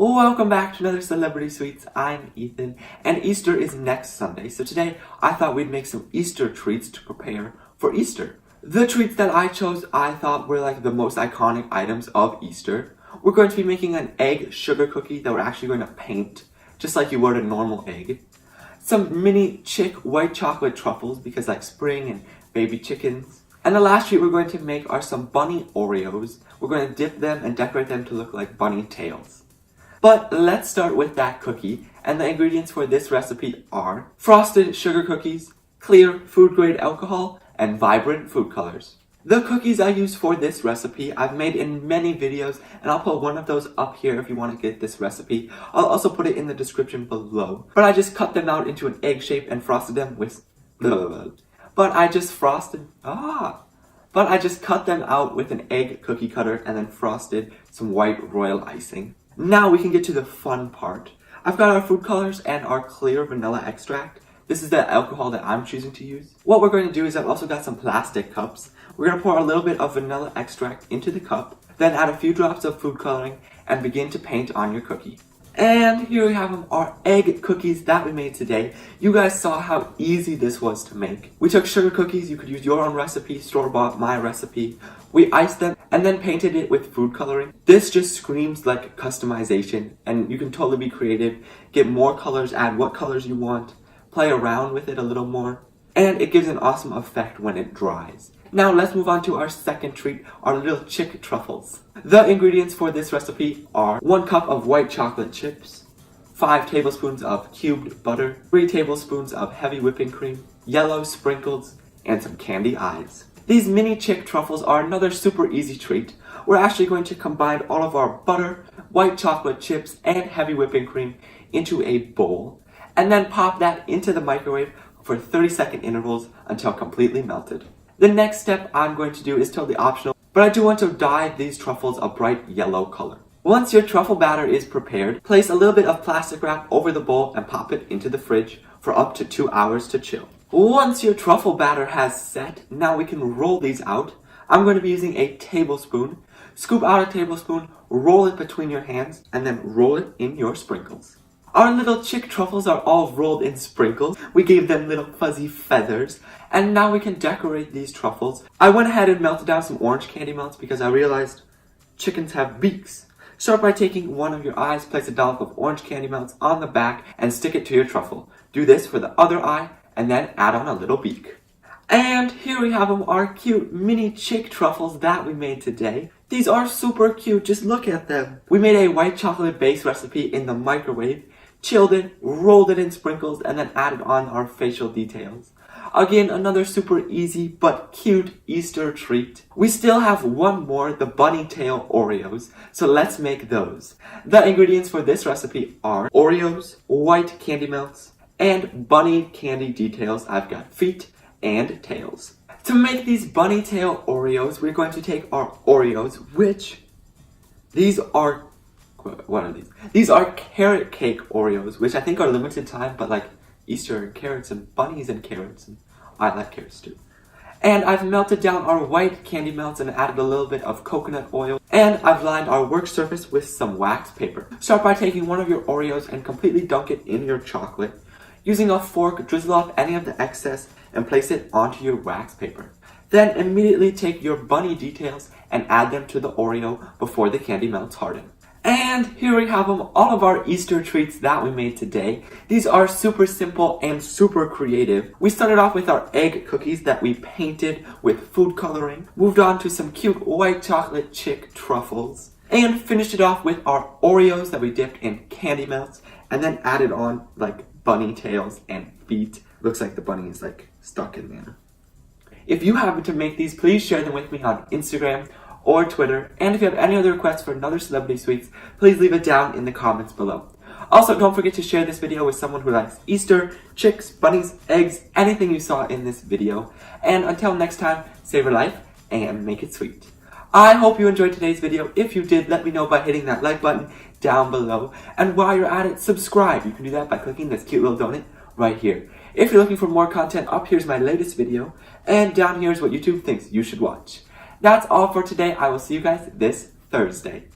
Welcome back to another Celebrity Sweets. I'm Ethan, and Easter is next Sunday, so today I thought we'd make some Easter treats to prepare for Easter. The treats that I chose I thought were like the most iconic items of Easter. We're going to be making an egg sugar cookie that we're actually going to paint, just like you would a normal egg. Some mini chick white chocolate truffles, because like spring and baby chickens. And the last treat we're going to make are some bunny Oreos. We're going to dip them and decorate them to look like bunny tails. But let's start with that cookie, and the ingredients for this recipe are frosted sugar cookies, clear food grade alcohol, and vibrant food colors. The cookies I use for this recipe I've made in many videos, and I'll put one of those up here if you want to get this recipe. I'll also put it in the description below. But I just cut them out into an egg shape and frosted them with But I just cut them out with an egg cookie cutter and then frosted some white royal icing. Now we can get to the fun part. I've got our food colors and our clear vanilla extract. This is the alcohol that I'm choosing to use. What we're going to do is I've also got some plastic cups. We're going to pour a little bit of vanilla extract into the cup, then add a few drops of food coloring and begin to paint on your cookie. And here we have them, our egg cookies that we made today. You guys saw how easy this was to make. We took sugar cookies, you could use your own recipe, store-bought, my recipe. We iced them and then painted it with food coloring. This just screams like customization, and you can totally be creative, get more colors, add what colors you want, play around with it a little more, and it gives an awesome effect when it dries. Now let's move on to our second treat, our little chick truffles. The ingredients for this recipe are 1 cup of white chocolate chips, 5 tablespoons of cubed butter, 3 tablespoons of heavy whipping cream, yellow sprinkles, and some candy eyes. These mini chick truffles are another super easy treat. We're actually going to combine all of our butter, white chocolate chips, and heavy whipping cream into a bowl, and then pop that into the microwave for 30-second intervals until completely melted. The next step I'm going to do is totally optional, but I do want to dye these truffles a bright yellow color. Once your truffle batter is prepared, place a little bit of plastic wrap over the bowl and pop it into the fridge for up to 2 hours to chill. Once your truffle batter has set, now we can roll these out. I'm going to be using a tablespoon. Scoop out a tablespoon, roll it between your hands, and then roll it in your sprinkles. Our little chick truffles are all rolled in sprinkles. We gave them little fuzzy feathers. And now we can decorate these truffles. I went ahead and melted down some orange candy melts because I realized chickens have beaks. Start by taking one of your eyes, place a dollop of orange candy melts on the back, and stick it to your truffle. Do this for the other eye, and then add on a little beak. And here we have them, our cute mini chick truffles that we made today. These are super cute, just look at them. We made a white chocolate base recipe in the microwave, chilled it, rolled it in sprinkles, and then added on our facial details. Again, another super easy but cute Easter treat. We still have one more, the bunny tail Oreos, so let's make those. The ingredients for this recipe are Oreos, white candy melts, and bunny candy details. I've got feet and tails. To make these bunny tail Oreos, we're going to take our Oreos, which what are these? These are carrot cake Oreos, which I think are limited time, but like Easter carrots and bunnies and carrots, and I like carrots too. And I've melted down our white candy melts and added a little bit of coconut oil, and I've lined our work surface with some wax paper. Start by taking one of your Oreos and completely dunk it in your chocolate. Using a fork, drizzle off any of the excess and place it onto your wax paper. Then immediately take your bunny details and add them to the Oreo before the candy melts harden. And here we have them, all of our Easter treats that we made today. These are super simple and super creative. We started off with our egg cookies that we painted with food coloring, moved on to some cute white chocolate chick truffles, and finished it off with our Oreos that we dipped in candy melts, and then added on like bunny tails and feet. Looks like the bunny is like stuck in there. If you happen to make these, please share them with me on Instagram or Twitter, and if you have any other requests for another Celebrity Sweets, please leave it down in the comments below. Also, don't forget to share this video with someone who likes Easter, chicks, bunnies, eggs, anything you saw in this video. And until next time, savor life and make it sweet. I hope you enjoyed today's video. If you did, let me know by hitting that like button down below. And while you're at it, subscribe. You can do that by clicking this cute little donut right here. If you're looking for more content, up here's my latest video, and down here is what YouTube thinks you should watch. That's all for today. I will see you guys this Thursday.